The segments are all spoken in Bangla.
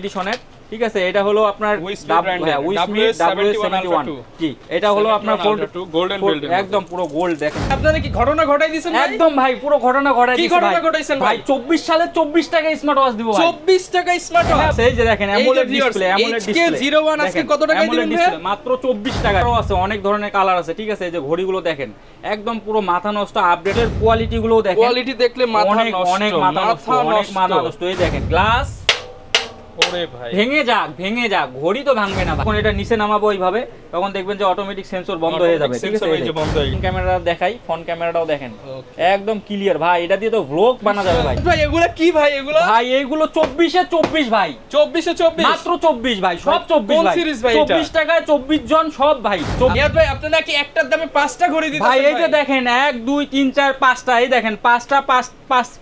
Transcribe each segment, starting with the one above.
এডিশনের, ঠিক আছে। এটা হলো আপনার W71 জি, এটা হলো আপনার গোল্ডেন বিল্ড একদম পুরো গোল্ড। দেখেন আপনারা কি ঘটনা ঘটাই দিয়েছেন ভাই? একদম ভাই পুরো ঘটনা ঘটাই দিয়েছেন। কি ঘটনা ঘটাইছেন ভাই? 24 সালে 24 টাকা স্মার্ট ওয়াচ দিব ভাই। 24 টাকা স্মার্ট ওয়াচ। এই যে দেখেন AMOLED display, AMOLED display HK01 আজকে কত টাকায় দিবেন ভাই? মাত্র 24 টাকা। আরো আছে অনেক ধরনের কালার আছে, ঠিক আছে। এই যে ঘড়িগুলো দেখেন একদম পুরো মাথা নষ্ট, আপডেটের কোয়ালিটি গুলো দেখেন, কোয়ালিটি দেখলে মাথা নষ্ট, অনেক মাথা নষ্ট। এই দেখেন গ্লাস ওরে ভাই ভেঙে যাক ঘড়ি তো ভাঙবে না। যখন এটা নিচে নামাবো এইভাবে, তখন দেখবেন যে অটোমেটিক সেন্সর বন্ধ হয়ে যাবে, ঠিক আছে। ফ্রন্ট ক্যামেরা দেখাই, ফ্রন্ট ক্যামেরাটাও দেখেন একদম ক্লিয়ার ভাই। এটা দিয়ে তো ভ্লগ বানা যাবে ভাই। ভাই এগুলা কি ভাই? এগুলা ভাই এইগুলো 24 এ 24 ভাই, 24 এ 24 মাত্র 24 ভাই, সব 24 ভাই। 24 টাকায় 24 জন সব ভাই। নিয়াত ভাই আপনারা কি একটার দামে 5টা ঘড়ি দিতেছেন ভাই? এই যে দেখেন 1 2 3 4 5টা, এই দেখেন 5টা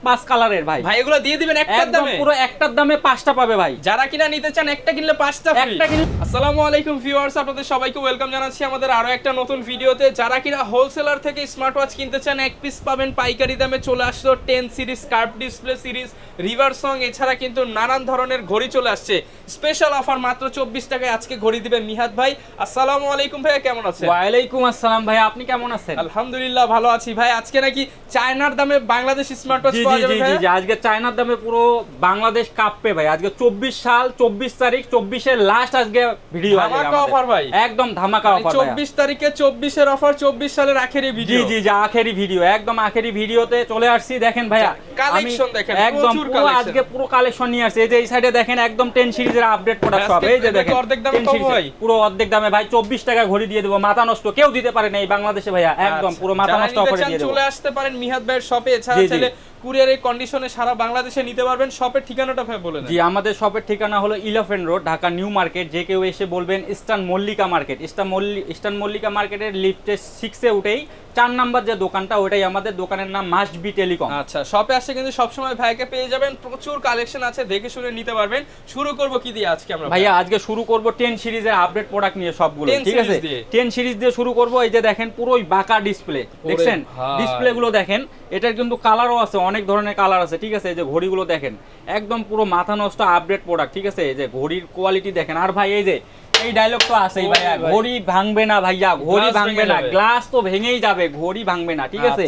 5 কালারের ভাই। ভাই এগুলা দিয়ে দিবেন একটার দামে? পুরো একটার দামে 5টা পাবে ভাই। যারা কিনা নিতে চান একটা কিনলে 5টা ফ্রি। আসসালামু আলাইকুম ভিউয়ার্স, আপনাদের সবাইকে ওয়েলকাম জানাচ্ছি আমাদের আরো একটা নতুন ভিডিওতে। যারা কিনা হোলসেলার থেকে স্মার্ট ওয়াচ কিনতে চান, এক পিস পাবেন পাইকারি দামে। চলে আসলো 10 series, curve display series, river song, এছাড়া কিন্তু নানান ধরনের ঘড়ি চলে আসছে। স্পেশাল অফার মাত্র 24 টাকায় আজকে ঘড়ি দিবে মিহাদ ভাই। আসসালামু আলাইকুম ভাই, কেমন আছেন? ওয়া আলাইকুম আসসালাম ভাই, আপনি কেমন আছেন? আলহামদুলিল্লাহ ভালো আছি ভাই। আজকে নাকি চায়নার দামে বাংলাদেশ স্মার্ট ওয়াচ পাওয়া যাবে ভাই? জি, আজকে চায়নার দামে পুরো বাংলাদেশ কাঁপবে ভাই। আজকে 24 সাল 24 তারিখ, 24 এর লাস্ট আজকে ভিডিও আছে ধামাকা অফার ভাই, একদম ধামাকা অফার। 24 তারিখে 24 এর অফার, 24 সালের আখেরি ভিডিও। জি আখেরি ভিডিও, একদম আখেরি ভিডিওতে চলে আসছি। দেখেন ভাইয়া কালেকশন দেখেন, একদম পুরো আজকে পুরো কালেকশন নিয়ে আসছে। এই যে এই সাইডে দেখেন একদম 10 সিরিজের আপডেট প্রোডাক্ট সব। এই যে দেখেন অর্ধেক দামে পাবো ভাই, পুরো অর্ধেক দামে ভাই। 24 টাকা ঘড়ি দিয়ে দেব, মাথা নষ্ট কেউ দিতে পারে না এই বাংলাদেশে ভাইয়া, একদম পুরো মাথা নষ্ট অফারে দিয়ে দেব। চলে আসতে পারেন মিহাদ ভাইয়ের শপে। এছাড়া চাইলে কুরিয়ারের কন্ডিশনে সারা বাংলাদেশে নিতে পারবেন। শপের ঠিকানাটা ভাই বলে দেন। জি, আমাদের শপের ঠিকানা হলো ইলেফ্যান্ট রোড, ঢাকা নিউ মার্কেট। যে কেউ এসে বলবেন eastern Mallika market. Eastern Mallika মার্কেটের লিফটে 6 এ উঠেই 4 নাম্বার যে দোকানটা, ওইটাই আমাদের দোকানের নাম মাস্ট বি টেলিকম। আচ্ছা, শপে আসলে কিন্তু সবসময় ভাইকে পেয়ে যাবেন, প্রচুর কালেকশন আছে, দেখে শুনে নিতে পারবেন। শুরু করব কি দিয়ে আজকে আমরা? ভাইয়া আজকে শুরু করব 10 সিরিজের আপডেট প্রোডাক্ট নিয়ে সবগুলো, ঠিক আছে। 10 সিরিজ দিয়ে শুরু করব। এই যে দেখেন পুরোই বাঁকা ডিসপ্লে, দেখছেন ডিসপ্লে গুলো দেখেন। এটার কিন্তু কালারও আছে, অনেক ধরনের কালার আছে, ঠিক আছে। এই যে ঘড়িগুলো দেখেন একদম পুরো মাথা নষ্ট আপডেট প্রোডাক্ট, ঠিক আছে। এই যে ঘড়ির কোয়ালিটি দেখেন। আর ভাই এই যে এই ডায়লগ তো আছেই ভাইয়া, ঘড়ি ভাঙবে না ভাইয়া, ঘড়ি ভাঙবে না, গ্লাস তো ভেঙেই যাবে, ঘড়ি ভাঙবে না, ঠিক আছে।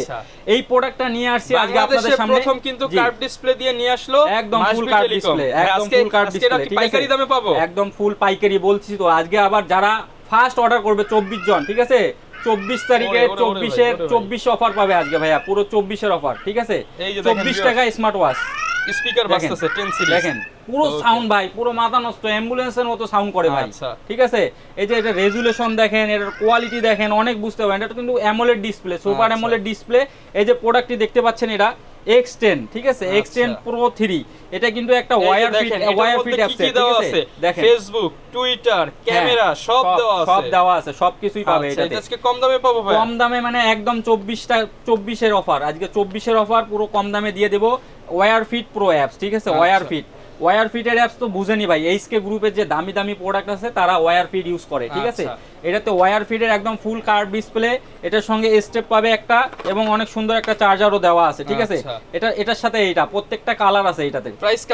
এই প্রোডাক্টটা নিয়ে আসছি আজকে আপনাদের সামনে। প্রথম কিন্তু কার্ভ ডিসপ্লে দিয়ে নিয়ে আসলো, একদম ফুল কার্ভ ডিসপ্লে, একদম ফুল কার্ভ ডিসপ্লে, ঠিক আছে। পাইকারি দামে পাবো, একদম ফুল পাইকারি বলছি তো। আজকে আবার যারা ফার্স্ট অর্ডার করবে 24 জন, ঠিক আছে, 24 তারিখে 24 অফার পাবে আজকে ভাইয়া, পুরো 24 এর অফার, ঠিক আছে। 24 টাকা স্মার্ট ওয়াচ। স্পিকার বাজতেছে 10 সিরিজ, দেখেন পুরো সাউন্ড ভাই, পুরো মাথা নষ্ট, অ্যাম্বুলেন্সের মতো সাউন্ড করে ভাই, ঠিক আছে। এই যে এটা রেজুলেশন দেখেন, এর কোয়ালিটি দেখেন, অনেক বুঝতে পারেন। এটা কিন্তু AMOLED display, super AMOLED display. এই যে প্রোডাক্টটি দেখতে পাচ্ছেন, এটা X10, ঠিক আছে, X10 Pro 3। এটা কিন্তু একটা ওয়্যার ফিট অ্যাপস, ঠিক আছে। দেখেন ফেসবুক, টুইটার, ক্যামেরা সব দেওয়া আছে, সবকিছুই পাবে এটাতে। আজকে কম দামে পাবো ভাই, কম দামে মানে একদম 24 এর অফার। আজকে 24 এর অফার পুরো কম দামে দিয়ে দেব। ওয়্যার ফিট প্রো অ্যাপস, ঠিক আছে। ওয়্যার ফিটের অ্যাপস তো বুঝেনি ভাই, এইচকে গ্রুপের যে দামি দামি প্রোডাক্ট আছে তারা ওয়্যার ফিট ইউজ করে, ঠিক আছে। এটাতে ওয়্যার ফিটের একদম ফুল কার্ভ ডিসপ্লে, এটার সঙ্গে স্টেপ পাবে একটা, এবং অনেক সুন্দর একটা চার্জারও দেওয়া আছে, ঠিক আছে। এটার সাথে এইটা প্রত্যেকটা কালার আছে, এটাতে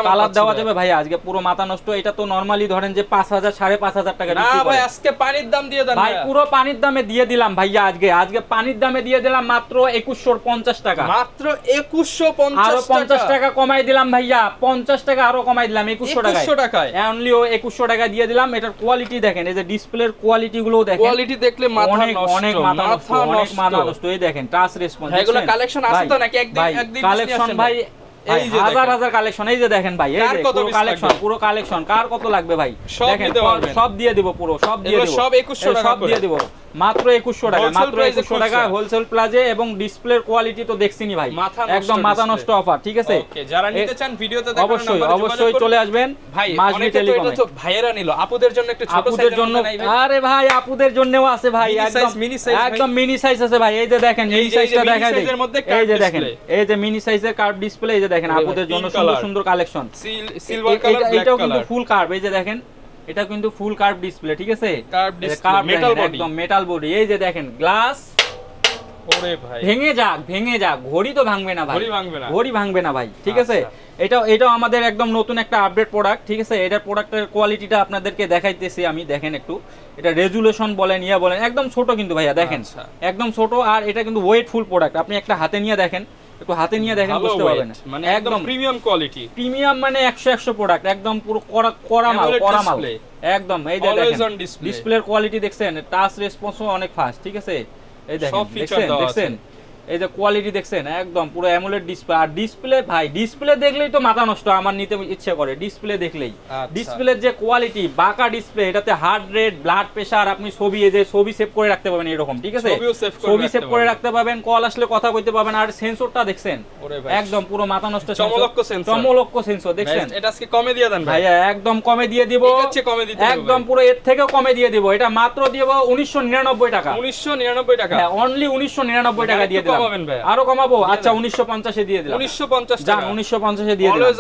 কালার দেওয়া যাবে ভাই। আজকে পুরো মাথা নষ্ট। এটা তো নরমালি ধরেন যে 5000 5,500 টাকা বিক্রি করে। না ভাই আজকে পানির দাম দিয়ে দেন ভাই, পুরো পানির দামে দিয়ে দিলাম ভাইয়া। আজকে পানির দামে দিয়ে দিলাম মাত্র 2150 টাকা, মাত্র 2150 আরো 50 টাকা কমাই দিলাম ভাইয়া, 50 টাকা আরো কমাই দিলাম 2100 টাকায়। অনলি 2100 টাকা দিয়ে দিলাম। এটার কোয়ালিটি দেখেন, এই যে ডিসপ্লের কোয়ালিটি গুলো দেখেন, কোয়ালিটি দেখলে মাথা নষ্ট, অনেক মাথা নষ্ট। এই দেখেন টাচ রেসপন্স, এগুলো কালেকশন আছে তো নাকি একদিন কালেকশন ভাই, এই যে হাজার কালেকশন। এই যে দেখেন ভাই, এই যে পুরো কালেকশন কার কত লাগবে ভাই, দেখেন সব দিয়ে দেব, পুরো সব দিয়ে দেব, সব 2100 টাকা সব দিয়ে দেব, মাত্র 2100 টাকা, মাত্র 2100 টাকা হোলসেল প্লাজে। এবং ডিসপ্লের কোয়ালিটি তো দেখছিনি ভাই, একদম মাথা নষ্ট অফার, ঠিক আছে। ওকে, যারা নিতে চান ভিডিওতে দেখানো নাম্বারে অবশ্যই চলে আসবেন ভাই। মাসবি টেলিকমে। এটা তো ভাইয়েরা নিল, আপুদের জন্য একটু ছোট আপুদের জন্য, আরে ভাই আপুদের জন্যও আছে ভাই, একদম মিনি সাইজ আছে ভাই। এই যে দেখেন মিনি সাইজটা দেখাই দেই, এই যে দেখেন, এই যে মিনি সাইজের কার্ভ ডিসপ্লে। এই যে দেখেন আপুদের জন্য সুন্দর সুন্দর কালেকশন, সিলভার কালার, এটাও কিন্তু ফুল কার্ভ। এই যে দেখেন এটা কিন্তু ফুল কার্ভ ডিসপ্লে, ঠিক আছে। কার্ভ ডিসপ্লে, মেটাল বডি, একদম মেটাল বডি। এই যে দেখেন গ্লাস ওরে ভাই ভেঙে যাক ঘড়ি তো ভাঙবে না ভাই, ঘড়ি ভাঙবে না ভাই, ঠিক আছে। আচ্ছা। এটা আমাদের একদম নতুন একটা আপডেট প্রোডাক্ট, ঠিক আছে। এটার প্রোডাক্টের কোয়ালিটিটা আপনাদেরকে দেখাইতেছি আমি, দেখেন একটু। এটা রেজুলেশন বলেন ইয়া বলেন, একদম ছোট কিন্তু ভাইয়া, দেখেন আচ্ছা। একদম ছোট। আর এটা কিন্তু ওয়েটফুল প্রোডাক্ট, আপনি একটা হাতে নিয়ে দেখেন, একটু হাতে নিয়ে দেখেন, বুঝতে পারবেন। মানে একদম প্রিমিয়াম কোয়ালিটি, প্রিমিয়াম মানে 100 প্রোডাক্ট, একদম পুরো করা মাল একদম। এই যে দেখেন ডিসপ্লের কোয়ালিটি দেখছেন, টাচ রেসপন্সও অনেক ফাস্ট, ঠিক আছে। এই দেখেন এই যে কোয়ালিটি দেখছেন, একদম পুরো অ্যামোলেড ডিসপ্লে। আর ডিসপ্লে ভাই, ডিসপ্লে দেখলেই তো মাথা নষ্ট, আমার নিতে ইচ্ছে করে ডিসপ্লে দেখলেই। ডিসপ্লের যে কোয়ালিটি, বাঁকা ডিসপ্লে, এটাতে হার্ট রেট, ব্লাড প্রেসার, আপনি ছবি এই যে ছবি সেভ করে রাখতে পারবেন এরকম, ঠিক আছে। ছবি সেভ করে রাখতে পারবেন, কল আসলে কথা কইতে পারবেন। আর সেন্সরটা দেখছেন, একদম পুরো মাথা নষ্ট চমলক্ষ সেন্সর দেখছেন। এটা আজকে কমে দিয়ে দেন ভাইয়া, একদম কমে দিয়ে দিব, একদম পুরো এর থেকেও কমে দিয়ে দিব। এটা মাত্র দিব 1999 টাকা, 1999 টাকা, হ্যাঁ অনলি 1999 টাকা দিয়ে দিলাম। আরো কমাবো, আচ্ছা 1950 এ দিয়ে দিলাম, 1950 জান 1950 এ দিয়ে দিলাম। Always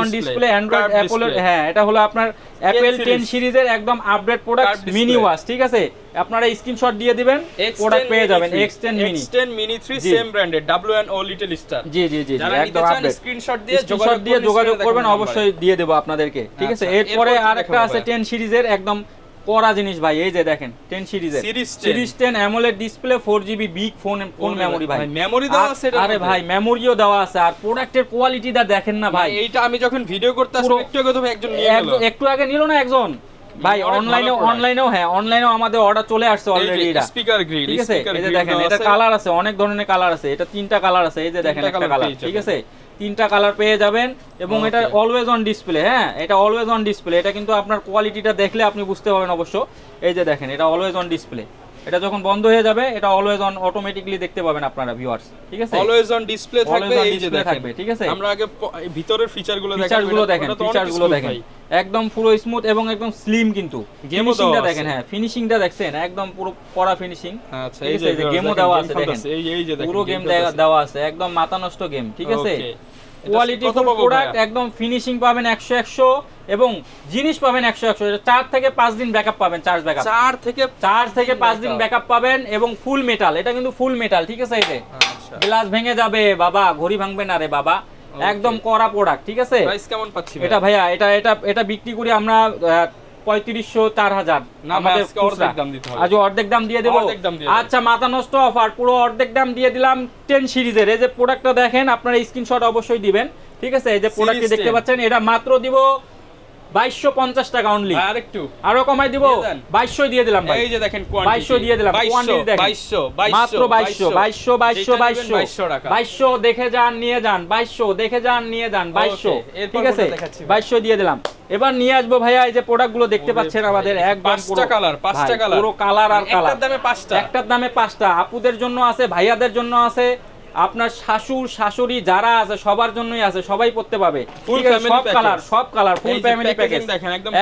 on display Android Apple, হ্যাঁ এটা হলো আপনার অ্যাপল 10 সিরিজের একদম আপডেট প্রোডাক্ট, মিনি ওয়াচ, ঠিক আছে। আপনারা স্ক্রিনশট দিয়ে দিবেন, প্রোডাক্ট পেয়ে যাবেন। X10 মিনি 3 সেম ব্র্যান্ডের, W&O লিটল স্টার। জি একদম আপডেট। স্ক্রিনশট দিয়ে যোগাযোগ করবেন, অবশ্যই দিয়ে দেব আপনাদেরকে, ঠিক আছে। এরপরে আরেকটা আছে 10 সিরিজের, একদম কড়া জিনিস ভাই। এই যে দেখেন 10 সিরিজের series 10 AMOLED display, 4GB big phone memory ভাই, মেমোরি দেওয়া আছে। আরে ভাই মেমোরিও দেওয়া আছে। আর প্রোডাক্টের কোয়ালিটিটা দেখেন না ভাই, এইটা আমি যখন ভিডিও করতে আসলে একটু আগে তো একজন নিয়ে গেল, একটু আগে নিল না একজন ভাই। অনলাইনেও আমাদের অর্ডার চলে আসছে অলরেডি। এটা স্পিকার গ্রিল, ঠিক আছে। এই যে দেখেন, এটা কালার আছে, অনেক ধরনের কালার আছে। এটা 3টা কালার আছে, এই যে দেখেন একটা কালার, ঠিক আছে। 3টা কালার পেয়ে যাবেন। এবং এটা অলওয়েজ অন ডিসপ্লে, হ্যাঁ এটা অলওয়েজ অন ডিসপ্লে। এটা কিন্তু আপনার কোয়ালিটিটা দেখলে আপনি বুঝতে পারবেন অবশ্য। এই যে দেখেন, এটা অলওয়েজ অন ডিসপ্লে। এটা যখন বন্ধ হয়ে যাবে, এটা অলওয়েজ অন অটোমেটিক্যালি দেখতে পাবেন আপনারা ভিউয়ার্স, ঠিক আছে। অলওয়েজ অন ডিসপ্লে থাকবে, এই যে থাকবে, ঠিক আছে। আমরা আগে ভিতরের ফিচারগুলো দেখেন, একদম পুরো স্মুথ এবং একদম স্লিম। কিন্তু ফিনিশিংটা দেখেন, হ্যাঁ ফিনিশিংটা দেখছেন, একদম পুরো কড়া ফিনিশিং। আচ্ছা, এই যে গেমও দেওয়া আছে, দেখেন এই যে পুরো গেম দেওয়া আছে, একদম মাথা নষ্ট গেম, ঠিক আছে। কোয়ালিটি ফুল প্রোডাক্ট, একদম ফিনিশিং পাবেন 100 এবং জিনিস পাবেন 100। 4 থেকে 5 দিন ব্যাকআপ পাবেন, চার্জ ব্যাকআপ 4 থেকে 5 দিন ব্যাকআপ পাবেন। এবং ফুল মেটাল, এটা কিন্তু ফুল মেটাল, ঠিক আছে। এতে গ্লাস ভেঙে যাবে বাবা, ঘড়ি ভাঙবে না রে বাবা, একদম কড়া প্রোডাক্ট, ঠিক আছে। প্রাইস কেমন পাচ্ছি এটা ভাইয়া? এটা বিক্রি করি আমরা 3500 4000, আমাদের আজ অর্ধেক দাম দিয়ে দেবো। আচ্ছা মাথা নষ্ট অফার, পুরো অর্ধেক দাম দিয়ে দিলাম 10 সিরিজের। এই যে প্রোডাক্টটা দেখেন, আপনারা স্ক্রিনশট অবশ্যই দিবেন, ঠিক আছে। এই যে প্রোডাক্টটি দেখতে পাচ্ছেন, এটা মাত্র দিব 2250 টাকা অনলি। আরো কমাই দিব, 2200 দিয়ে দিলাম ভাই। এই যে দেখেন 2200 দিয়ে দিলাম, কোয়ান্টিটি দেখেন, মাত্র 2200 টাকা। 2200 দেখে যান নিয়ে যান, 2200 দেখে যান নিয়ে যান, 2200, ঠিক আছে। 2200 দিয়ে দিলাম। এবার নিয়ে আসবো ভাইয়া, এই যে প্রোডাক্টগুলো দেখতে পাচ্ছেন আমাদের, একদম পাঁচটা কালার, পুরো কালার আর কালার, একটার দামে 5টা। আপুদের জন্য আছে, ভাইয়াদের জন্য আছে, আপনার শাশুড় শাশুড়ি যারা আছে সবার জন্যই আছে, সবাই পড়তে পাবে, ঠিক আছে। সব কালার ফুল ফ্যামিলি প্যাকেজ, একদম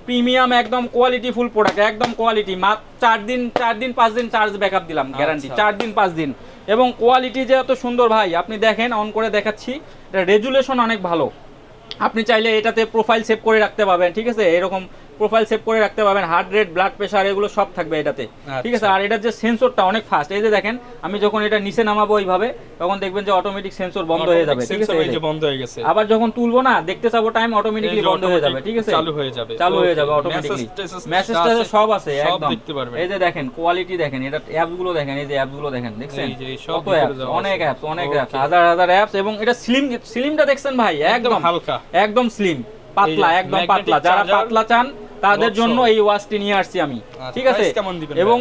প্রিমিয়াম, একদম কোয়ালিটি ফুল প্রোডাক্ট, একদম কোয়ালিটি। মাত্র 4 দিন 5 দিন চার্জ ব্যাকআপ দিলাম, গ্যারান্টি 4 দিন 5 দিন। এবং কোয়ালিটি যে এত সুন্দর ভাই, আপনি দেখেন, অন করে দেখাচ্ছি, এটা রেজুলেশন অনেক ভালো। আপনি চাইলে এটাতে প্রোফাইল সেভ করে রাখতে পারবেন, ঠিক আছে। এরকম প্রোফাইল সেভ করে রাখতে পারবেন, হার্ট রেট, ব্লাড প্রেসার, এগুলো সব থাকবে এটাতে, ঠিক আছে। আর এটার যে সেন্সরটা অনেক ফাস্ট। এই যে দেখেন, আমি যখন এটা নিচে নামাবো এইভাবে, তখন দেখবেন যে অটোমেটিক সেন্সর বন্ধ হয়ে যাবে, ঠিক আছে। আবার যখন তুলবো না, দেখতে চাবো টাইম, অটোমেটিকলি বন্ধ হয়ে যাবে, ঠিক আছে। চালু হয়ে যাবে অটোমেটিকলি, মেসেজটা সব আছে একদম। এই যে দেখেন কোয়ালিটি দেখেন, এটা অ্যাপস গুলো দেখেন, এই যে অ্যাপস গুলো দেখেন, দেখছেন কত অ্যাপস, অনেক অ্যাপস, হাজার অ্যাপস। এবং এটা স্লিমটা দেখছেন ভাই, একদম হালকা, একদম স্লিম, পাতলা, একদম পাতলা। যারা পাতলা চান তাদের জন্য এই ওয়াচটি নিয়ে আসছি আমি, ঠিক আছে। এবং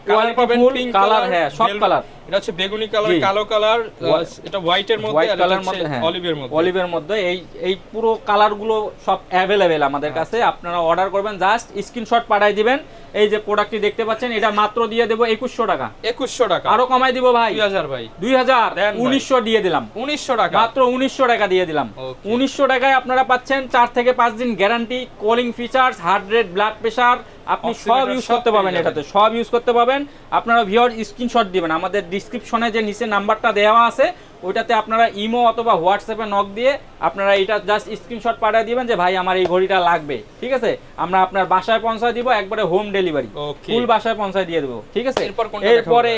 কোয়ালিটি ফুল কালার, হ্যাঁ সব কালার। এটা হচ্ছে বেগুনি কালার, কালো কালার, এটা হোয়াইটের মধ্যে, আর এটা হচ্ছে অলিভের মধ্যে। এই পুরো কালারগুলো সব अवेलेबल আমাদের কাছে। আপনারা অর্ডার করবেন, জাস্ট স্ক্রিনশট পাঠিয়ে দিবেন। এই যে প্রোডাক্টটি দেখতে পাচ্ছেন, এটা মাত্র দিয়ে দেব 2100 টাকা। 2100 টাকা, আরো কমাই দিব ভাই, 2000 ভাই, 2000, 1900 দিয়ে দিলাম, 1900 টাকা, মাত্র 1900 টাকা দিয়ে দিলাম। 1900 টাকায় আপনারা পাচ্ছেন 4 থেকে 5 দিন guarantee, calling features, heart rate, blood pressure, আপনি সব ইউজ করতে পারবেন, এটাতে সব ইউজ করতে পারবেন। আপনারা ভিউয়ার স্ক্রিনশট দিবেন, আমাদের ডেসক্রিপশনে যে নিচে নাম্বারটা দেওয়া আছে, ওইটাতে আপনারা ইমো অথবা হোয়াটসঅ্যাপে নক দিয়ে আপনারা এটা জাস্ট স্ক্রিনশট পাঠিয়ে দিবেন যে ভাই আমার এই ঘড়িটা লাগবে, ঠিক আছে? আমরা আপনার বাসায় পৌঁছায় দিব, একবারে হোম ডেলিভারি, ফুল বাসায় পৌঁছায় দিয়ে দেবো, ঠিক আছে?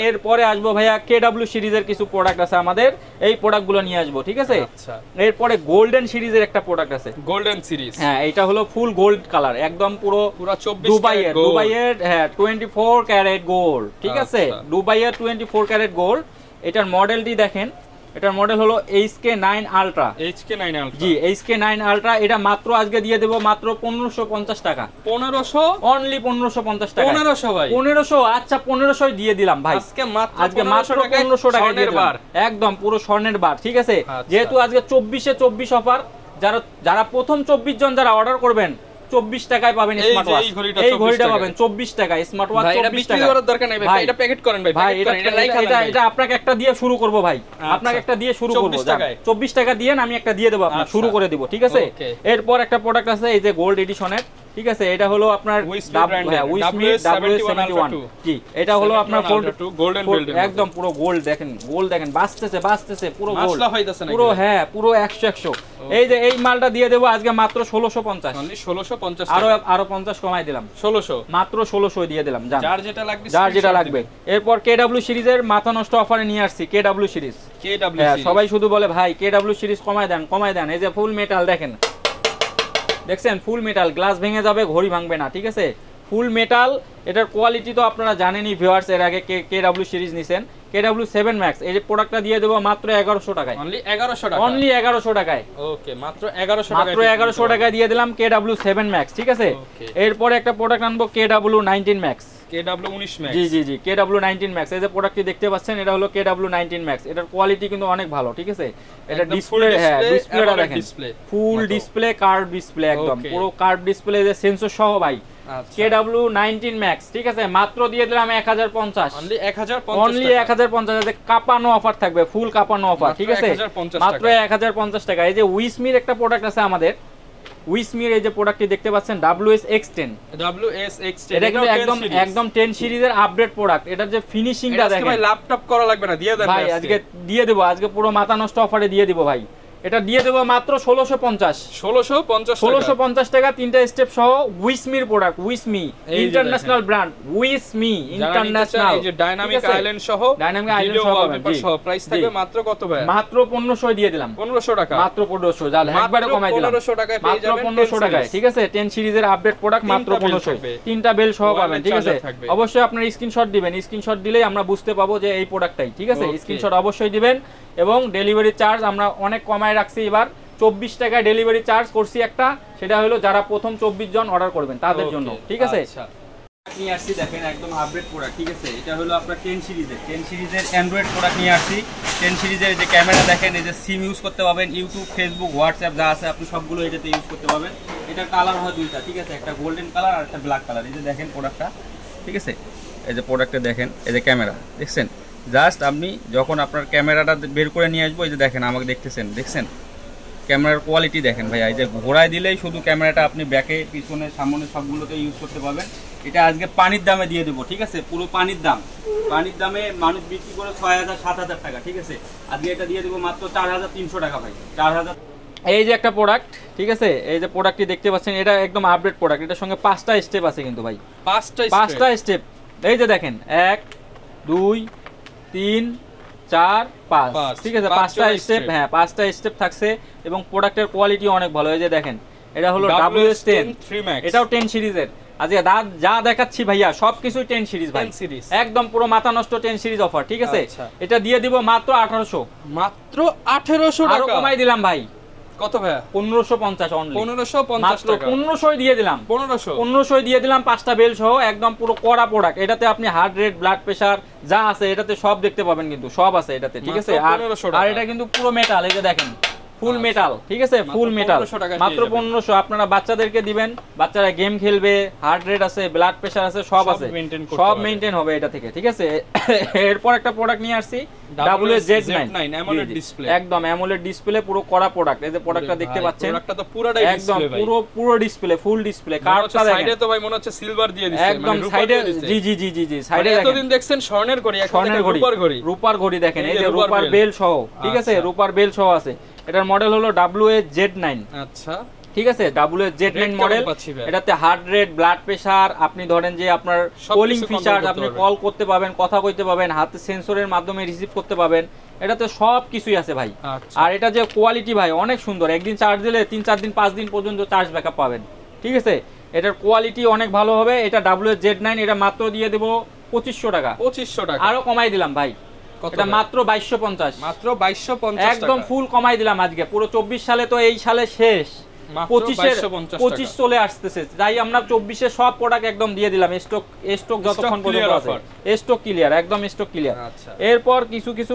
এরপরে আসবো ভাইয়া কেডব্লিউ সিরিজের কিছু প্রোডাক্ট আছে আমাদের, এই প্রোডাক্টগুলো নিয়ে আসবো, ঠিক আছে? এরপরে গোল্ডেন সিরিজের একটা প্রোডাক্ট আছে, গোল্ডেন সিরিজ। হ্যাঁ, এটা হলো ফুল গোল্ড কালার, একদম পুরো দুবাইয়ের হ্যাঁ 24 ক্যারেট গোল্ড, ঠিক আছে? দুবাইয়ের 24 ক্যারেট গোল্ড। এটার মডেলটি দেখেন, এটার মডেল হলো HK9 আলট্রা। HK9 আলট্রা, জি HK9 আলট্রা। এটা মাত্র আজকে দিয়ে দেব মাত্র 1550 টাকা। 1500 অনলি 1550 টাকা। 1500 ভাই, 1500। আচ্ছা 1500 দিয়ে দিলাম ভাই, আজকে মাত্র 1500 টাকা দিয়ে দিলাম, একদম পুরো স্বর্ণের বার, ঠিক আছে? যেহেতু আজকে 24 অফার, যারা প্রথম 24 জন যারা অর্ডার করবেন 24 টাকায় পাবেন স্মার্ট ওয়াচ। এই ঘড়িটা পাবেন 24 টাকায়, স্মার্ট ওয়াচ 24 টাকা। করার দরকার নাই ভাই, এটা প্যাকেট করেন ভাই, ভাই এটা আপনাকে একটা দিয়ে শুরু করব ভাই, আপনাকে একটা দিয়ে শুরু করব। 24 টাকা দিয়ে আমি একটা দিয়ে দেব, আপনাকে শুরু করে দেব, ঠিক আছে? এরপর একটা প্রোডাক্ট আছে এই যে গোল্ড এডিশনের, ঠিক আছে? এটা হলো আপনার W71। জি, এটা হলো আপনার গোল্ডেন বিল্ড, একদম পুরো গোল্ড। দেখেন গোল্ড দেখেন বাজতেছে পুরো গোল্ড, পুরো হ্যাঁ পুরো 100। এই যে এই মালটা দিয়ে দেব আজকে মাত্র 1650। অনলি 1650, আরো 50 কমাই দিলাম, 1600, মাত্র 1600 দিয়ে দিলাম। যার যেটা লাগবে। এরপর কেডব্লিউ সিরিজের মাথা নষ্ট অফারে নিয়ে আসছি কেডব্লিউ সিরিজ। সবাই শুধু বলে ভাই কেডব্লিউ সিরিজ কমায় দেন। এই যে ফুল মেটাল দেখেন, দেখছেন? ফুল মেটাল, গ্লাস ভেঙে যাবে, ঘড়ি ভাঙবে না, ঠিক আছে? ফুল মেটাল। এটার কোয়ালিটি তো আপনারা জানেনই ভিউয়ার্স, এর আগে কেডব্লিউ সিরিজ নিছেন। KW7 Max এই যে প্রোডাক্টটা দিয়ে দেব মাত্র 1100 টাকায়। অনলি 1100 টাকা, অনলি 1100 টাকায়। ওকে, মাত্র 1100 টাকায়, মাত্র 1100 টাকায় দিয়ে দিলাম KW7 Max, ঠিক আছে? এরপর একটা প্রোডাক্ট আনবো KW19 Max। KW19 Max, জি KW19 Max। এই যে প্রোডাক্টটি দেখতে পাচ্ছেন, এটা হলো KW19 Max। এটার কোয়ালিটি কিন্তু অনেক ভালো, ঠিক আছে? এটা ডিসপ্লে, হ্যাঁ ডিসপ্লেটা দেখেন, ফুল ডিসপ্লে, কার্ভ ডিসপ্লে, একদম পুরো কার্ভ ডিসপ্লে, যে সেন্সর সহ ভাই। KW19 Max, ঠিক আছে? মাত্র দিয়ে দিলাম 1050। অনলি 1050 এ কাপানো অফার থাকবে, ফুল কাপানো অফার, ঠিক আছে? মাত্র 1050 টাকা। এই যে উইসমির একটা প্রোডাক্ট আছে আমাদের, উইসমির এই যে প্রোডাক্টটি দেখতে পাচ্ছেন WS-X10। এটা কিন্তু একদম 10 সিরিজের আপডেট প্রোডাক্ট। এটার যে ফিনিশিংটা দেখেন ভাই, ল্যাপটপ করা লাগবে না, দিয়ে দেন ভাই, আজকে দিয়ে দেব, আজকে পুরো মাথা নষ্ট অফারে দিয়ে দেব ভাই। এটা দিয়ে দেব মাত্র 1650 টাকা, তিনটা স্টেপ সহ। উইসমির প্রোডাক্ট, উইসমি ইন্টারন্যাশনাল ব্র্যান্ড, উইসমি ইন্টারন্যাশনাল, এই যে ডাইনামিক আইল্যান্ড সহ, প্রাইস থাকবে মাত্র কত ভাই? মাত্র 1500 দিয়ে দিলাম, 1500 টাকা, মাত্র 1500। জাল একবারে কমাই দিলাম, 1500 টাকায় পেয়ে যাবেন, 1500 টাকায়, ঠিক আছে? 10 সিরিজের আপডেট প্রোডাক্ট মাত্র 1500, তিনটা বেল সহ পাবেন, ঠিক আছে? অবশ্যই আপনারা স্ক্রিনশট দিবেন, স্ক্রিনশট দিলেই আমরা বুঝতে পাবো যে এই প্রোডাক্টটাই, ঠিক আছে? স্ক্রিনশট অবশ্যই দিবেন। এবং ডেলিভারি চার্জ আমরা অনেক কমায় রাখছি, এবার 24 টাকায় ডেলিভারি চার্জ করছি একটা, সেটা হলো যারা প্রথম 24 জন অর্ডার করবেন তাদের জন্য, ঠিক আছে? নিয়ে আসছি দেখেন একদম আপডেট প্রোডাক্ট, ঠিক আছে? এটা হলো আপনার 10 সিরিজের অ্যান্ড্রয়েড প্রোডাক্ট নিয়ে আসছি। 10 সিরিজের যে ক্যামেরা দেখেন, এই যে সিম ইউজ করতে পারবেন, ইউটিউব, ফেসবুক, হোয়াটসঅ্যাপ যা আছে আপনি সবগুলো এটাতে ইউজ করতে পারবেন। এটা কালার হয় দুইটা, ঠিক আছে? একটা গোল্ডেন কালার আর একটা ব্ল্যাক কালার। এই যে দেখেন প্রোডাক্টটা, ঠিক আছে? এই যে প্রোডাক্টটা দেখেন, এই যে ক্যামেরা দেখছেন? জাস্ট আপনি যখন আপনার ক্যামেরাটা বের করে নিয়ে আসবো, এই যে দেখেন আমাকে দেখছেন ক্যামেরার কোয়ালিটি দেখেন ভাই। এই যে ঘোরায় দিলেই শুধু ক্যামেরাটা আপনি ব্যাকে, পিছনে, সামনে সবগুলোতে ইউজ করতে পারবেন। এটা আজকে পানির দামে দিয়ে দেবো, ঠিক আছে? পুরো পানির দামে মানুষ বিক্রি করে 6000-7000 টাকা, ঠিক আছে? আজকে এটা দিয়ে দেবো মাত্র 4300 টাকা ভাই, 4000। এই যে একটা প্রোডাক্ট, ঠিক আছে? এই যে প্রোডাক্টটি দেখতে পাচ্ছেন, এটা একদম আপডেট প্রোডাক্ট। এটার সঙ্গে 5টা স্টেপ আছে কিন্তু ভাই, 5টা স্টেপ। এই যে দেখেন 1 2 3 4 5, ঠিক আছে? 5টা স্টেপ, হ্যাঁ 5টা স্টেপ থাকছে। এবং প্রোডাক্টের কোয়ালিটি অনেক ভালো। এই যে দেখেন, এটা হলো WS-10, এটাও 10 সিরিজের। আজকে যা দেখাচ্ছি ভাইয়া সবকিছু 10 সিরিজ ভাই, একদম পুরো মাথা নষ্ট 10 সিরিজ অফার, ঠিক আছে? এটা দিয়ে দিব মাত্র 1800, মাত্র 1800 টাকা। আরো কমাই দিলাম ভাই, কত ভাইয়া? 1550 অনলি, 1550 টাকা, 1500 দিয়ে দিলাম, 1500 দিয়ে দিলাম। 5টা বেল সহ একদম পুরো কড়া প্রোডাক্ট। এটাতে আপনি হার্ট রেট, ব্লাড প্রেসার যা আছে এটাতে সব দেখতে পাবেন, কিন্তু সব আছে এটাতে, ঠিক আছে? আর এটা কিন্তু পুরো মেটাল। এই যে দেখেন ফুল মেটাল, ঠিক আছে, ফুল মেটাল, মাত্র 1500। আপনারা বাচ্চাদেরকে দিবেন, বাচ্চারা গেম খেলবে, হার্ট রেট আছে, ব্লাড প্রেশার আছে, সব আছে, সব মেইনটেইন হবে এটা থেকে, ঠিক আছে। এরপর একটা প্রোডাক্ট নিয়ে আসছি WZ9 অ্যামোলেড ডিসপ্লে, একদম অ্যামোলেড ডিসপ্লে, পুরো কড়া প্রোডাক্ট। এই যে প্রোডাক্টটা দেখতে পাচ্ছেন, প্রোডাক্টটা তো পুরোটাই একদম ডিসপ্লে, পুরো ডিসপ্লে, ফুল ডিসপ্লে। কার্ডটা দেখেন, সাইডে তো ভাই মনে হচ্ছে সিলভার দিয়ে দিয়েছে, একদম সাইডে, জি জি জি জি জি, সাইডে দেখেন। এতদিন দেখছেন স্বর্ণের ঘড়ি, এখন দেখেন রূপার ঘড়ি, রূপার ঘড়ি দেখেন, এই যে রূপার বেল সহ, ঠিক আছে, রূপার বেল সহ আছে। এটার মডেল হলো WZ9। আচ্ছা, ঠিক আছে, WZ9 মডেল। এটাতে হার্ট রেট, ব্লাড প্রেসার, আপনি ধরেন যে আপনার কলিং ফিচার, আপনি কল করতে পাবেন, কথা কইতে পাবেন, হাতে সেন্সরের মাধ্যমে রিসিভ করতে পাবেন, এটাতে সব কিছুই আছে ভাই। আর এটা যে কোয়ালিটি ভাই অনেক সুন্দর, একদিন চার্জ দিলে 3-4 দিন 5 দিন পর্যন্ত চার্জ ব্যাকআপ পাবেন, ঠিক আছে। এটার কোয়ালিটি অনেক ভালো হবে। এটা WZ9, এটা মাত্র দিয়ে দেব 2500 টাকা। 2500 টাকা আরো কমাই দিলাম ভাই, এটা মাত্র 2250, মাত্র 2250 একদম ফুল কমাই দিলাম আজকে। পুরো 24 সালে তো এই সালে শেষ, 25 চলে আসতেছে, তাই আমরা 24-এ সব প্রোডাক্ট একদম দিয়ে দিলাম। স্টক যতক্ষণ পর্যন্ত আছে স্টক ক্লিয়ার, একদম স্টক ক্লিয়ার। এরপর কিছু কিছু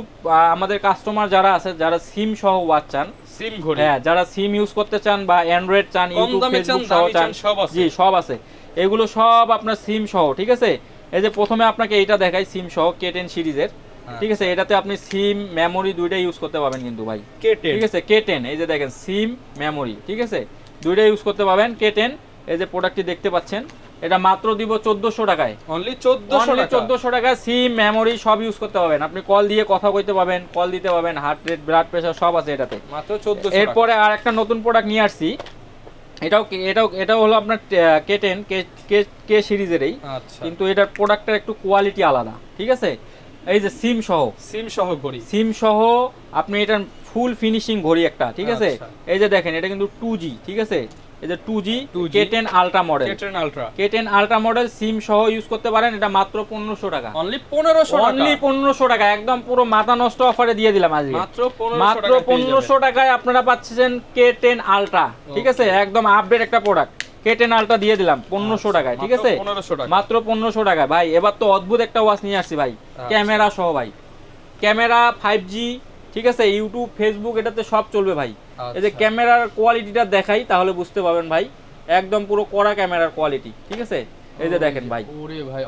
আমাদের কাস্টমার যারা আছে, যারা সিম সহ ওয়াচ চান, সিম ঘড়ি, হ্যাঁ, যারা সিম ইউজ করতে চান বা অ্যান্ড্রয়েড চান, ইউটিউব ফেসবুক সহ চান, জি সব আছে, এগুলো সব আপনার সিম সহ, ঠিক আছে। এই যে প্রথমে আপনাকে এইটা দেখাই, সিম সহ K10 সিরিজের, ঠিক আছে। এটাতে আপনি সিম মেমোরি দুইটা ইউজ করতে পারবেন কিন্তু ভাই, ঠিক আছে। K10, এই যে দেখেন সিম মেমোরি, ঠিক আছে, দুইটা ইউজ করতে পারবেন K10। এই যে প্রোডাক্টটি দেখতে পাচ্ছেন, এটা মাত্র দিব 1400 টাকায়, অনলি 1400 টাকায় সিম মেমোরি সব ইউজ করতে পারবেন। আপনি কল দিয়ে কথা কইতে পারবেন, কল দিতে পারবেন, হার্ট রেট, ব্লাড প্রেসার সব আছে এটাতে, মাত্র 1400। এরপরে আর একটা নতুন প্রোডাক্ট নিয়ে আসছি, এটাও হলো আপনার K10 K সিরিজেরই, কিন্তু এটার প্রোডাক্টের একটু কোয়ালিটি আলাদা, ঠিক আছে। এই যে সিম সহ ঘড়ি, সিম সহ আপনি এটার ফুল ফিনিশিং ঘড়ি একটা, ঠিক আছে। এই যে দেখেন, এটা কিন্তু 2G, ঠিক আছে, এই যে 2G K10 ultra model, K10 ultra model SIM সহ ইউজ করতে পারেন। এটা মাত্র 1500 টাকা, অনলি 1500 টাকা, একদম পুরো মাথা নষ্ট অফারে দিয়ে দিলাম আজকে, মাত্র 1500 টাকায় আপনারা পাচ্ছেন K10 আলট্রা, ঠিক আছে, একদম আপডেট একটা প্রোডাক্ট। K10 আলট্রা দিয়ে দিলাম 1500 টাকায়, ঠিক আছে, মাত্র 1500 টাকায় ভাই। এবার তো অদ্ভুত একটা ওয়াচ নিয়ে আসছি ভাই, ক্যামেরা সহ ভাই, ক্যামেরা 5G, ঠিক আছে, ইউটিউব ফেসবুক এটাতে সব চলবে ভাই। এই যে ক্যামেরার কোয়ালিটিটা দেখাই তাহলে বুঝতে পারবেন ভাই, একদম পুরো কড়া ক্যামেরার কোয়ালিটি, ঠিক আছে। এই যে দেখেন ভাই,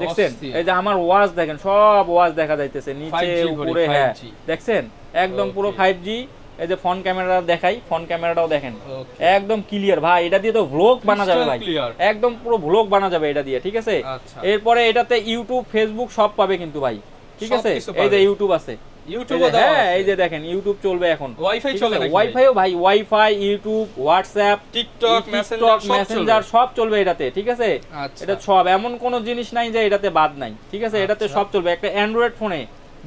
দেখছেন, এই যে আমার ওয়াচ দেখেন, সব ওয়াচ দেখা যাইতেছে নিচে উপরে, হ্যাঁ দেখছেন, একদম পুরো 5G। এই যে ফ্রন্ট ক্যামেরা দেখাই, ফ্রন্ট ক্যামেরাটাও দেখেন, একদম ক্লিয়ার ভাই। এটা দিয়ে তো ভ্লগ বানা যাবে ভাই, একদম পুরো ভ্লগ বানা যাবে এটা দিয়ে, ঠিক আছে। এরপরে এটাতে ইউটিউব ফেসবুক সব পাবে কিন্তু ভাই, ঠিক আছে। এই যে ইউটিউব আছে, হ্যাঁ এই যে দেখেন ইউটিউব চলবে এখন, ওয়াইফাই চলে, ওয়াইফাইও ভাই, wifi, YouTube, WhatsApp, TikTok, Messenger সব চলবে এটাতে, ঠিক আছে। এটা সব, এমন কোনো জিনিস নাই যে এটাতে বাদ নাই, ঠিক আছে, এটাতে সব চলবে। একটা অ্যান্ড্রয়েড ফোনে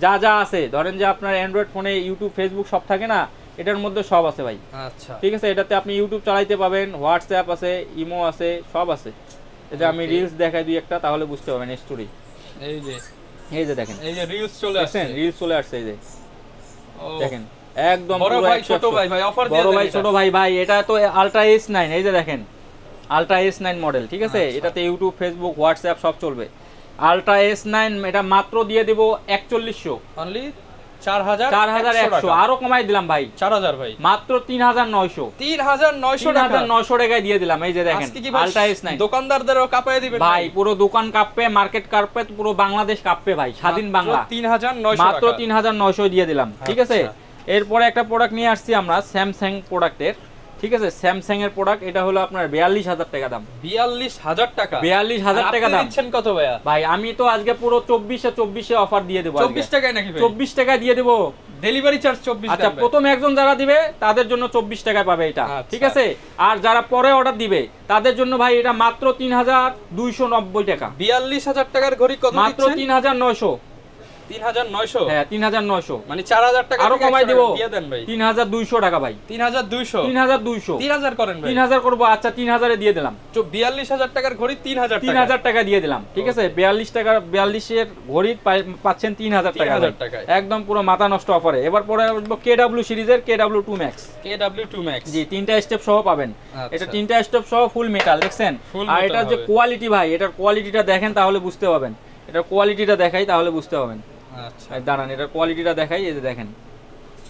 যা যা আছে, ধরেন যে আপনার অ্যান্ড্রয়েড ফোনে ইউটিউব ফেসবুক সব থাকে না, এটার মধ্যে সব আছে ভাই, আচ্ছা, ঠিক আছে। এটাতে আপনি ইউটিউব চালাইতে পাবেন, হোয়াটসঅ্যাপ আছে, ইমো আছে, সব আছে। এটা আমি রিলস দেখাই দুই একটা, তাহলে বুঝতে পারবেন স্টোরি। এই যে দেখেন, এই যে রিলস চলে আসছে, এই যে দেখেন, একদম বড় ভাই ছোট ভাই অফার দিয়ে দেন, বড় ভাই ছোট ভাই এটা তো আলট্রা S9, এই যে দেখেন আলট্রা S9 মডেল, ঠিক আছে। এটাতে ইউটিউব ফেসবুক হোয়াটসঅ্যাপ সব চলবে। আলট্রা S9 এটা মাত্র দিয়ে দেব 4100, অনলি 4100, আরো কমাই দিলাম ভাই, 4000 ভাই, মাত্র 3900 টাকায় দিয়ে দিলাম। এই যে দেখেন আলট্রা S9, দোকানদারদেরও কাঁপায় দিবেন ভাই, পুরো দোকান কাঁপবে, মার্কেট কাঁপবে, পুরো বাংলাদেশ কাঁপবে ভাই, স্বাধীন বাংলা, 3900, মাত্র 3900 দিয়ে দিলাম, ঠিক আছে। এরপরে একটা প্রোডাক্ট নিয়ে আসছি আমরা, স্যামসাং প্রোডাক্টের, ঠিক আছে, স্যামসাং এর প্রোডাক্ট। এটা হলো আপনার 42000 টাকা দাম, 42000 টাকা, 42000 টাকা দাম। দিচ্ছেন কত ভাইয়া? ভাই আমি তো আজকে পুরো 24 অফার দিয়ে দেব। 24 টাকায় নাকি ভাই? 24 টাকা দিয়ে দেব, ডেলিভারি চার্জ 24 টাকা। আচ্ছা, প্রথম একজন যারা দিবে তাদের জন্য 24 টাকায় পাবে এটা, ঠিক আছে। আর যারা পরে অর্ডার দিবে তাদের জন্য ভাই এটা মাত্র 3290 টাকা। 42000 টাকার ঘড়ি কত দিচ্ছেন? মাত্র 3900, 3900, হ্যাঁ 3900, মানে 4000 টাকা আরো কমাই দেব, দিয়ে দেন ভাই, 3200 টাকা ভাই, 3200 3000 করেন ভাই, 3000 করব, আচ্ছা 3000 এ দিয়ে দিলাম। 42000 টাকার ঘড়ি 3000 টাকা দিয়ে দিলাম, ঠিক আছে। 42 এর ঘড়ি পাচ্ছেন 3000 টাকা, একদম পুরো মাথা নষ্ট অফারে। এবার পরে আসবো KW সিরিজের KW2 Max, জি 3টা স্টেপ সহ পাবেন। এটা 3টা স্টেপ সহ ফুল মেটাল, দেখছেন। আর এটার যে কোয়ালিটি ভাই, এটার কোয়ালিটিটা দেখেন তাহলে বুঝতে পারবেন, এটার কোয়ালিটিটা দেখাই তাহলে বুঝতে পারবেন। আচ্ছা দাঁড়ান, এটার কোয়ালিটিটা দেখাই, এই যে দেখেন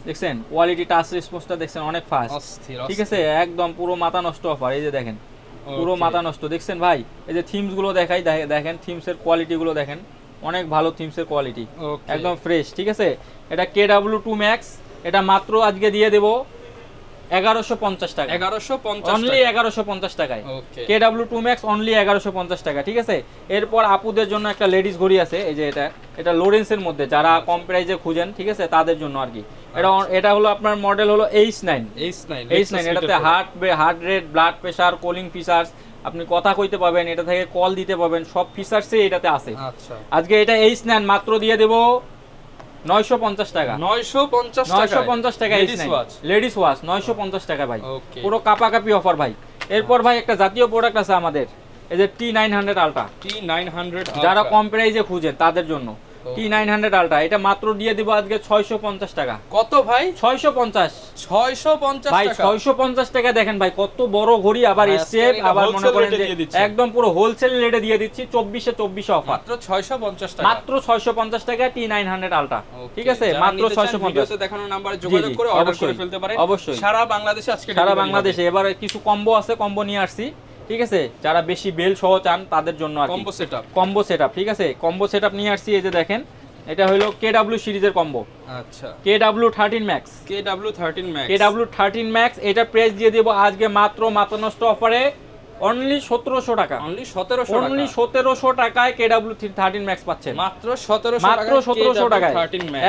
দেখছেন কোয়ালিটি, টাচ রেসপন্সটা দেখছেন অনেক ফাস্ট, অস্থির ঠিক আছে একদম পুরো মাথা নষ্ট অফার। এই যে দেখেন পুরো মাথা নষ্ট, দেখছেন ভাই এই যে থিমস গুলো দেখাই, দেখেন থিমসের কোয়ালিটি গুলো দেখেন, অনেক ভালো থিমসের কোয়ালিটি, একদম ফ্রেশ, ঠিক আছে। এটা KW2 Max, এটা মাত্র আজকে দিয়ে দেব 1150 টাকা, 1150 অনলি 1150 টাকায়। ওকে, KW2 Max অনলি 1150 টাকা, ঠিক আছে। এরপর আপুদের জন্য একটা লেডিস ঘড়ি আছে, এই যে এটা লোরেন্সের মধ্যে, যারা কম প্রাইসে খুঁজেন, ঠিক আছে তাদের জন্য আর কি। এটা হলো আপনার মডেল হলো H9, এটাতে heart rate, blood pressure, cooling features, আপনি কথা কইতে পাবেন, এটা থেকে কল দিতে পাবেন, সব ফিচার্সই এটাতে আছে। আচ্ছা, আজকে এটা H9 মাত্র দিয়ে দেব 950 টাকা, 950 টাকা লেডিস ওয়াচ 950 টাকা ভাই, পুরো কাপাকাপি অফার ভাই। এরপর ভাই একটা জাতীয় প্রোডাক্ট আছে আমাদের, এই যে T900 আলট্রা, যারা কম প্রাইসে খুঁজেন তাদের জন্য T900 আলট্রা, এটা মাত্র দিয়ে দিব আজকে 650 টাকা। কত ভাই? 650 ভাই, 650 টাকা। দেখেন ভাই কত বড় ঘড়ি, আবার স্টেপ, আবার মনে করেন যে একদম পুরো হোলসেল রেটে দিয়ে দিচ্ছি, 24 অফার, মাত্র 650 টাকা, মাত্র 650 টাকা T900 আলট্রা, ঠিক আছে মাত্র 650। ভিডিওতে দেখানো নম্বরে যোগাযোগ করে অর্ডার করে ফেলতে পারেন অবশ্যই, সারা বাংলাদেশে। আজকে সারা বাংলাদেশে। এবারে কিছু কম্বো আছে, কম্বো নিয়ে আসছি, ঠিক আছে, যারা বেশি বেল সহ চান তাদের জন্য আর কি, কম্বো সেটআপ, ঠিক আছে কম্বো সেটআপ নিয়ে আসছি। এই যে দেখেন এটা হলো KW সিরিজের কম্বো, আচ্ছা KW13 Max, KW13 Max, এটা প্রাইস দিয়ে দেব আজকে মাত্র মাথা নষ্ট অফারে অনলি 1700 টাকা, অনলি 1700 টাকায় KW13 Max পাচ্ছেন, মাত্র 1700 টাকায়,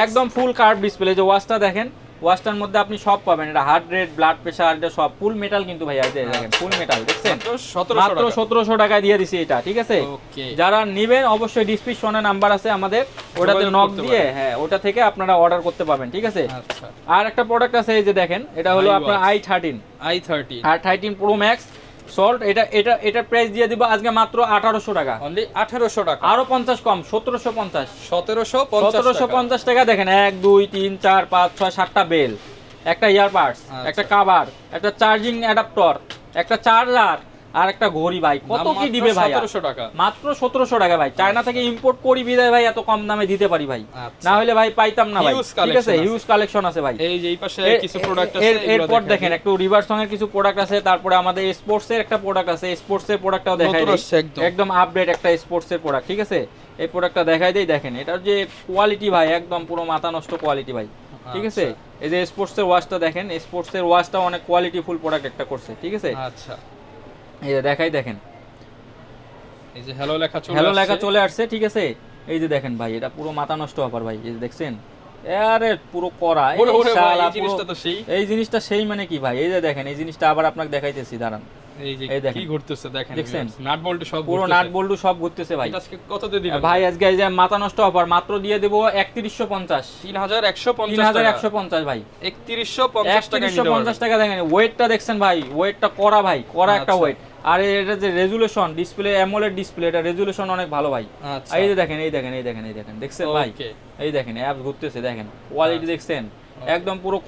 একদম ফুল কার্ভ ডিসপ্লে। যে ওয়াচটা দেখেন, ওয়াচটার মধ্যে আপনি সব পাবেন, এটা হার্ট রেট, ব্লাড প্রেসার, এটা সব ফুল মেটাল কিন্তু ভাই, এই যে দেখেন ফুল মেটাল, দেখছেন মাত্র 1700 টাকায় দিয়ে দিছি এটা, ঠিক আছে। যারা নেবেন অবশ্যই ডিসক্রিপশনে নাম্বার আছে আমাদের, ওটাতে নক দিয়ে হ্যাঁ ওটা থেকে আপনারা অর্ডার করতে পারবেন, ঠিক আছে। আর একটা প্রোডাক্ট আছে, এই যে দেখেন এটা হলো আপনার i13 Pro Max সল্ট, এটা প্রাইস দিয়ে দিব আজকে মাত্র 1800 টাকা, অনলি 1800 টাকা, আরো 50 কম, 1750 টাকা। দেখেন 1 2 3 4 5 6 7টা বেল, একটা ইয়ারবাডস, একটা কভার, একটা চার্জিং অ্যাডাপ্টর, একটা চার্জার, আর একটা ঘড়ি ভাই, কত কি দিবে ভাই? 1700 টাকা, মাত্র 1700 টাকা ভাই। চায়না থেকে ইম্পোর্ট করি বিদায় ভাই এত কম দামে দিতে পারি ভাই, না হলে ভাই পাইতাম না ভাই, ঠিক আছে। হিউজ কালেকশন আছে ভাই, এই যে এই পাশে কিছু প্রোডাক্ট আছে, এরপর দেখেন একটু রিভার্সং এর কিছু প্রোডাক্ট আছে, তারপরে আমাদের স্পোর্টস এর একটা প্রোডাক্ট আছে, স্পোর্টস এর প্রোডাক্টটাও দেখাই দেই, একদম আপডেট একটা স্পোর্টস এর প্রোডাক্ট, ঠিক আছে। এই প্রোডাক্টটা দেখাই দেই, দেখেন এটার যে কোয়ালিটি ভাই, একদম পুরো মাথা নষ্ট কোয়ালিটি ভাই, ঠিক আছে। এই যে স্পোর্টস এর ওয়াচটা দেখেন, স্পোর্টস এর ওয়াচটা অনেক কোয়ালিটি ফুল প্রোডাক্ট একটা করছে, ঠিক আছে। আচ্ছা এই যে দেখাই, দেখেন এই যে হ্যালো লেখা চলে আসছে, ঠিক আছে। এই যে দেখেন ভাই এটা পুরো মাথা নষ্ট অফার ভাই, এই যে দেখছেন আরে পুরো করা, এই জিনিসটা সেই মানে কি ভাই, এই যে দেখেন এই জিনিসটা আবার আপনাকে দেখাইতেছি, দাঁড়ান এই যে কি ঘুরতেছে দেখেন, দেখছেন নাট বল্টু সব, পুরো নাট বল্টু সব ঘুরতেছে ভাই। আজকে কত দিয়ে দিবেন ভাই? আজকে এই যে মাথা নষ্ট অফার মাত্র দিয়ে দেব 3150, 3150 ভাই, 3150 টাকা। দেখেন ওয়েটটা দেখছেন ভাই, ওয়েটটা করা ভাই, করা একটা ওয়েট। আর এটা যে রেজুলেশন ডিসপ্লে, অ্যামোলেড ডিসপ্লে, এটা রেজুলেশন অনেক ভালো ভাই। এই যে দেখেন দেখছেন ভাই, এই দেখেন অ্যাপস ঘুরতেছে, দেখেন কোয়ালিটি দেখছেন, একদম পুরো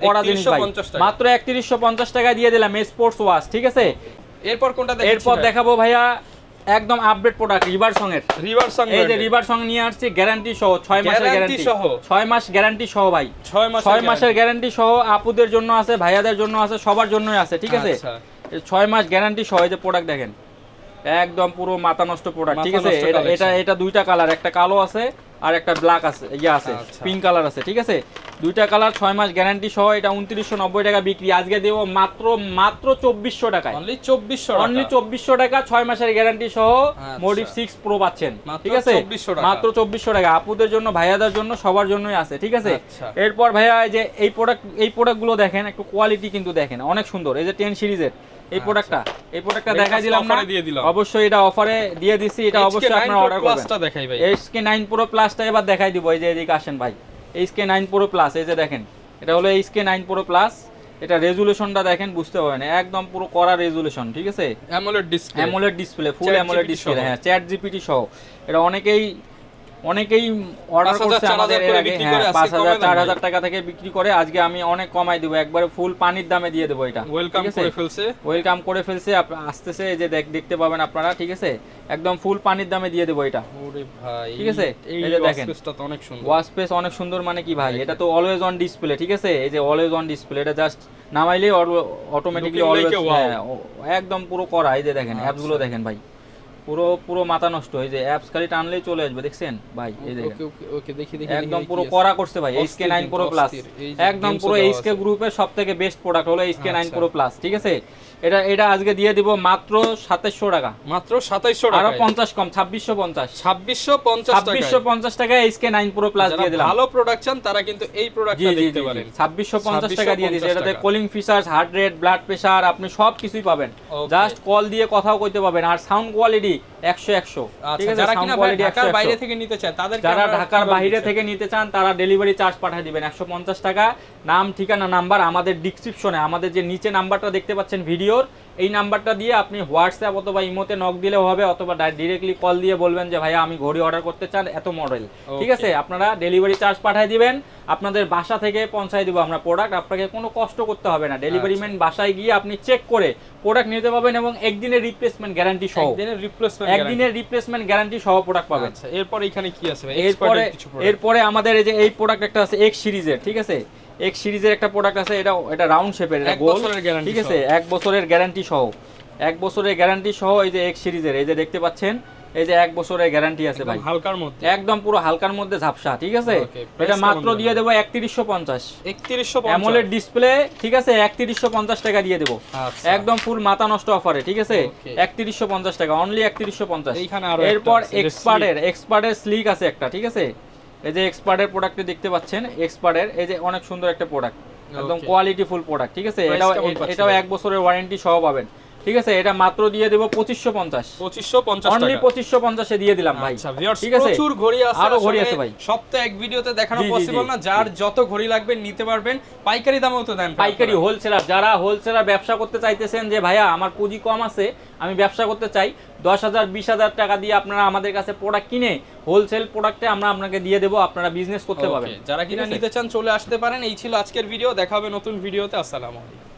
কড়া জিনিস ভাই, মাত্র 3150 টাকা দিয়ে দিলাম স্পোর্টস ওয়াচ, ঠিক আছে। এরপর কোনটা দেখাবো? এরপর দেখাবো ভাইয়া একদম আপডেট প্রোডাক্ট, রিভারসং এর, এই যে রিভারসং নিয়ে আসছি গ্যারান্টি সহ, 6 মাসের গ্যারান্টি সহ, 6 মাস গ্যারান্টি সহ ভাই, 6 মাসের গ্যারান্টি সহ, আপুদের জন্য আছে, ভাইয়াদের জন্য আছে, সবার জন্যই আছে, ঠিক আছে। 6 মাস গ্যারান্টি সহ। এই যে প্রোডাক্ট দেখেন একদম পুরো মাথা নষ্ট প্রোডাক্ট, ঠিক আছে। এটা দুইটা কালার, একটা কালো আছে আর একটা ব্ল্যাক আছে, আছে পিঙ্ক কালার আছে, ঠিক আছে। দুইটা কালার, 6 মাস গ্যারান্টি সহ। এটা 2990 টাকা বিক্রি, আজকে দেব মাত্র 2400 টাকায়, অনলি 2400 টাকা, 6 মাসের গ্যারান্টি সহ মডিফ 6 প্রো পাচ্ছেন, ঠিক আছে, মাত্র 2400 টাকা। আপুদের জন্য, ভাইয়াদের জন্য, সবার জন্যই আছে, ঠিক আছে। এরপর ভাইয়া এই যে এই প্রোডাক্টগুলো দেখেন, একটু কোয়ালিটি কিন্তু দেখেন অনেক সুন্দর। এই যে 10 সিরিজের এই প্রোডাক্টটা দেখাই দিলাম না, অবশ্যই এটা অফারে দিয়ে দিছি, এটা অবশ্যই আপনারা অর্ডার করবেন। HK9 Pro প্লাসটা এবার দেখাই দিব, এই যে এদিকে আসেন ভাই, HK9 Pro প্লাস, এই যে দেখেন এটা হলো HK9 Pro প্লাস। এটা রেজুলেশনটা দেখেন, বুঝতে পারবেন একদম পুরো কড়া রেজুলেশন, ঠিক আছে। অ্যামোলেড ডিসপ্লে, ফুল অ্যামোলেড ডিসপ্লে, হ্যাঁ চ্যাট জিপিটি সহ। এটা অনেকেই অর্ডার করছে আমাদের এর আগে, 5000 4000 টাকা থেকে বিক্রি করে, আজকে আমি অনেক কমাই দেব, একবারে ফুল পানির দামে দিয়ে দেব। এটা ওয়েলকাম করে ফেলছে, আসতেছে, এই যে দেখতে পাবেন আপনারা, ঠিক আছে। একদম ফুল পানির দামে দিয়ে দেবো এটা। ওরে ভাই ঠিক আছে, এই এই যে দেখেন ওয়াশপেসটা তো অনেক সুন্দর। ওয়াশ স্পেস অনেক সুন্দর মানে কি ভাই, এটা তো অলওয়েজ অন ডিসপ্লে। ঠিক আছে, এই যে অলওয়েজ অন ডিসপ্লে, এটা জাস্ট নামাইলেই automatically Looking always, like a wow. একদম পুরো করা। এই যে দেখেন আচ্ছা। অ্যাপস গুলো দেখেন ভাই, পুরো পুরো মাথা নষ্ট। এই যে অ্যাপস খালি টানলেই চলে আসবে, দেখছেন ভাই? এই দেখেন ওকে ওকে ওকে, দেখি দেখি একদম দেখি পুরো কি করা আছে। করছে ভাই। অস্থির HK9 কিন্তু, Pro Plus অস্থির। এই যে একদম games ও পুরো দেওয়া HK আছে। গ্রুপের সবথেকে বেস্ট প্রোডাক্ট হলো HK9 আচ্ছা। Pro Plus। ঠিক আছে, এটা আজকে দিয়ে দিব মাত্র 2700 টাকা, মাত্র 2700 আরো টাকা, 50 কম, 2650। 2650 টাকা। 2650 টাকায় HK9 Pro Plus দিয়ে দিলাম। ভালো প্রোডাক্ট চান তারা কিন্তু এই প্রোডাক্টটা দেখতে পারেন। 2650 টাকা দিয়ে দিয়েছে। 2650 এটাতে টাকা। Calling features, heart rate, blood pressure, আপনি সব কিছুই পাবেন। Okay. জাস্ট কল দিয়ে কথাও কইতে পাবেন। আর সাউন্ড কোয়ালিটি 100 ঠিক আচ্ছা, আছে, যারা সাউন্ড কিনা ভাই কোয়ালিটি ঢাকার 100। বাইরে থেকে নিতে চায় তাদের যারা ঢাকার বাইরে থেকে নিতে চান তারা ডেলিভারি চার্জ পাঠিয়ে দিবেন 150 টাকা। নাম, ঠিকানা, নাম্বার আমাদের ডেসক্রিপশনে, আমাদের যে নিচে নাম্বারটা দেখতে পাচ্ছেন ভিডিওর, এই নাম্বারটা দিয়ে আপনি হোয়াটসঅ্যাপ অথবা ইমোতে নক দিলেও হবে, অথবা ডিরেক্টলি কল দিয়ে বলবেন যে ভাইয়া আমি ঘড়ি অর্ডার করতে চান এত মডেল। ঠিক আছে, আপনারা ডেলিভারি চার্জ পাঠিয়ে দিবেন, আপনাদের বাসা থেকে পৌঁছায় দিব আমরা প্রোডাক্ট। আপনাকে কোনো কষ্ট করতে হবে না, ডেলিভারি ম্যান বাসায় গিয়ে আপনি চেক করে প্রোডাক্ট নিতে পাবেন এবং একদিনের রিপ্লেসমেন্ট গ্যারান্টি সহ, একদিনের রিপ্লেসমেন্ট গ্যারান্টি সহ প্রোডাক্ট পাবেন। আচ্ছা, এরপর এখানে কি আছে ভাই? এরপরে আমাদের এই যে এই প্রোডাক্ট একটা আছে এক্স সিরিজের। ঠিক আছে, এক্স সিরিজের একটা প্রোডাক্ট আছে, এটা রাউন্ড শেপের, এটা গোল। ঠিক আছে, 1 বছরের গ্যারান্টি সহ, 1 বছরের গ্যারান্টি সহ এই যে এক্স সিরিজের, এই যে দেখতে পাচ্ছেন, এই যে 1 বছরের গ্যারান্টি আছে ভাই, হালকার মধ্যে, একদম পুরো হালকার মধ্যে ঝাপসা। ঠিক আছে, এটা মাত্র দিয়ে দেবো 3150। 3150 অ্যামোলেড ডিসপ্লে। ঠিক আছে, 3150 টাকা দিয়ে দেবো, একদম ফুল মাথা নষ্ট অফারে। ঠিক আছে, 3150 টাকা, অনলি 3150। এরপর এক্সপার্টের স্লিক আছে একটা। ঠিক আছে, এই যে এক্সপার্টের প্রোডাক্টে দেখতে পাচ্ছেন, এক্সপার্টের এই যে অনেক সুন্দর একটা প্রোডাক্ট, একদম কোয়ালিটি ফুল প্রোডাক্ট। ঠিক আছে, এটাও 1 বছরের ওয়ারেন্টি সহ পাবেন। ঠিক আছে, এটা মাত্র দিয়ে দেব 2550। 2550 অনলি 2550 এ দিয়ে দিলাম ভাই। ঠিক আছে, প্রচুর ঘড়ি আছে, আরো ঘড়ি আছে ভাই, সব তো এক ভিডিওতে দেখানো পসিবল না। যার যত ঘড়ি লাগবে নিতে পারবেন, পাইকারি দামেও তো দেন। পাইকারি হোলসেলার, যারা হোলসেলার ব্যবসা করতে চাইতেছেন যে ভাইয়া আমার পুঁজি কম আছে, আমি ব্যবসা করতে চাই, 10,000 20,000 টাকা দিয়ে আপনারা আমাদের কাছে প্রোডাক্ট কিনে হোলসেল প্রোডাক্টে আমরা আপনাকে দিয়ে দেবো, আপনারা বিজনেস করতে পারবেন। যারা কিনা নিতে চান চলে আসতে পারেন। এই ছিল আজকের ভিডিও, দেখা হবে নতুন ভিডিওতে। আসসালামু আলাইকুম।